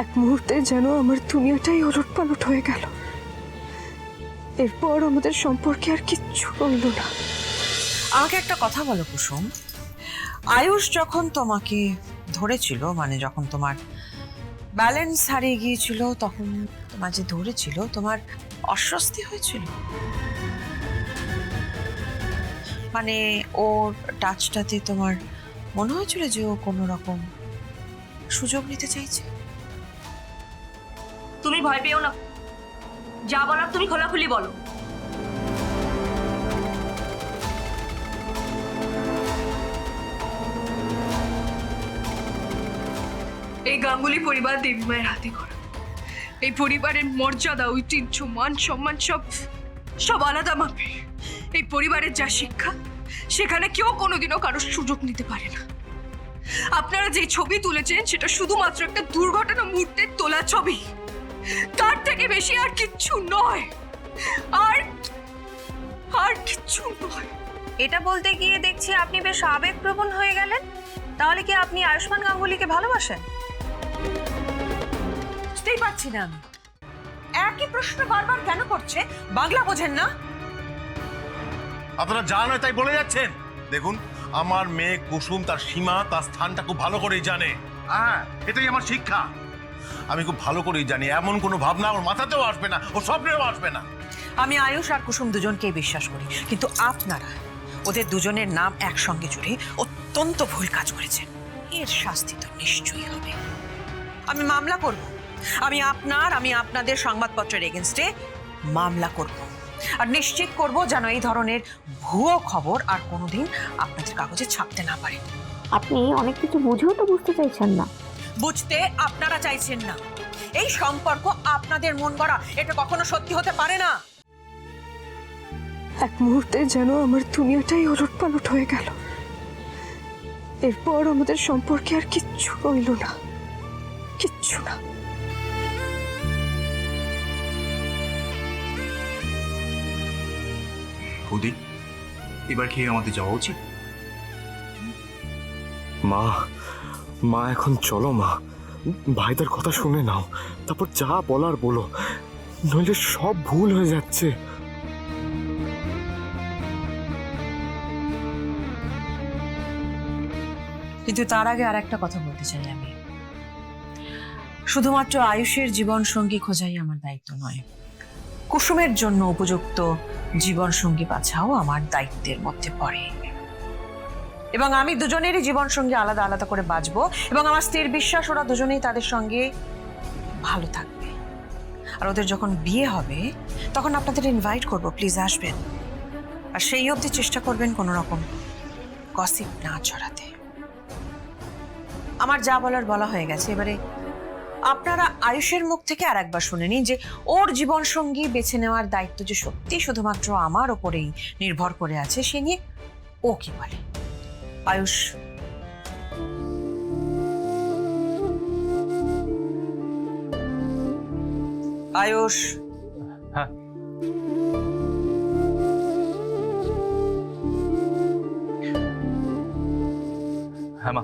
এক মুহূর্তে যেন আমার দুনিয়াটাই ওলটপালট হয়ে গেল। এরপর আমাদের সম্পর্কে আর কিচ্ছু রইল না। আমাকে একটা কথা বলো কুসুম, আয়ুষ যখন তোমাকে ধরেছিল, মানে যখন তোমার ব্যালেন্স হারিয়ে গিয়েছিল, তখন তোমার যে ধরেছিল তোমার অস্বস্তি হয়েছিল? মানে ওর টাচটাতে তোমার মনে হয়েছিল যে ও কোনো রকম সুযোগ নিতে চাইছে? তুমি ভয় পেও না, যা বলার তুমি খোলাখুলি বলো। এই গাঙ্গুলি পরিবার দেবী মায়ের হাতে করা। এই পরিবারের মর্যাদা, ঐতিহ্য, মান সম্মান সব আলাদা মাপের। এই পরিবারের যা শিক্ষা, সেখানে কেউ কোনোদিনও কারোর সুযোগ নিতে পারে না। আপনারা যে ছবি তুলেছেন সেটা শুধুমাত্র একটা দুর্ঘটনা মুহূর্তের তোলা ছবি, তার থেকে বেশি আর কিচ্ছু নয়। আর কিচ্ছু নয়। এটা বলতে গিয়ে দেখছি আপনি বেশ আবেগপ্রবণ হয়ে গেলেন। তাহলে কি আপনি আয়ুষ্মান গাঙ্গুলিকে ভালোবাসেন? বুঝতেই পারছি না আমি, একই প্রশ্ন বারবার কেন করছে? বাংলা বোঝেন না? আপনারা যা নয় তাই বলে যাচ্ছেন। দেখুন, আমার মেয়ে কুসুম তার সীমা, তার স্থানটা খুব ভালো করেই জানে। হ্যাঁ, এটাই আমার শিক্ষা। আমি খুব ভালো করেই জানি এমন কোনো ভাবনা ওর মাথাতেও আসবে না, ও স্বপ্নেও আসবে না। আমি আয়ুষ আর কুসুম দুজনকেই বিশ্বাস করি, কিন্তু আপনারা ওদের দুজনের নাম একসঙ্গে জুড়ে অত্যন্ত ভুল কাজ করেছেন। এর শাস্তি তো নিশ্চয়ই হবে। আমি মামলা করব। আমি আপনাদের সংবাদপত্রের এগেনস্টে মামলা করব, আর নিশ্চিত করব যেন এই ধরনের ভুয়ো খবর আর কোনোদিন আপনাদের কাগজে ছাপতে না পারে। আপনি অনেক কিছু বুঝেও তো বুঝতে চাইছেন না। বুঝতে আপনারা চাইছেন না। এই সম্পর্ক আপনাদের মন গড়া, এটা কখনো সত্যি হতে পারে না। এক মুহূর্তে যেন আমার দুনিয়াটাই ওলটপালট হয়ে গেল। এরপর আমাদের সম্পর্কে আর কিচ্ছু রইল না, কিচ্ছু না। বৌদি, এবার খেয়ে আমাদের যাওয়া উচিত। মা, মা এখন চলো মা, ভাইদের কথা শুনে নাও, তারপর যা বলার বলো, নইলে সব ভুল হয়ে যাচ্ছে। কিন্তু তার আগে আর একটা কথা বলতে চাই আমি। শুধুমাত্র আয়ুষের জীবন সঙ্গী খোঁজাই আমার দায়িত্ব নয়, কুসুমের জন্য উপযুক্ত জীবন সঙ্গী বাছাও আমার দায়িত্বের মধ্যে পড়ে। এবং আমি দুজনেরই জীবন সঙ্গী আলাদা আলাদা করে বাঁচবো, এবং আমার স্থির বিশ্বাস ওরা দুজনেই তাদের সঙ্গে ভালো থাকবে। আর ওদের যখন বিয়ে হবে তখন আপনাদের ইনভাইট করব, প্লিজ আসবেন। আর সেই অবধি চেষ্টা করবেন কোনো রকম গসিপ না ছড়াতে। আমার যা বলার বলা হয়ে গেছে। এবারে আপনারা আয়ুষের মুখ থেকে আর একবার শুনে নিন যে ওর জীবন সঙ্গী বেছে নেওয়ার দায়িত্ব যে সত্যি শুধুমাত্র আমার ওপরেই নির্ভর করে আছে, সে নিয়ে ও কি বলে। আয়ুষ, আয়ুষ। হ্যাঁ, হ্যাঁ মা।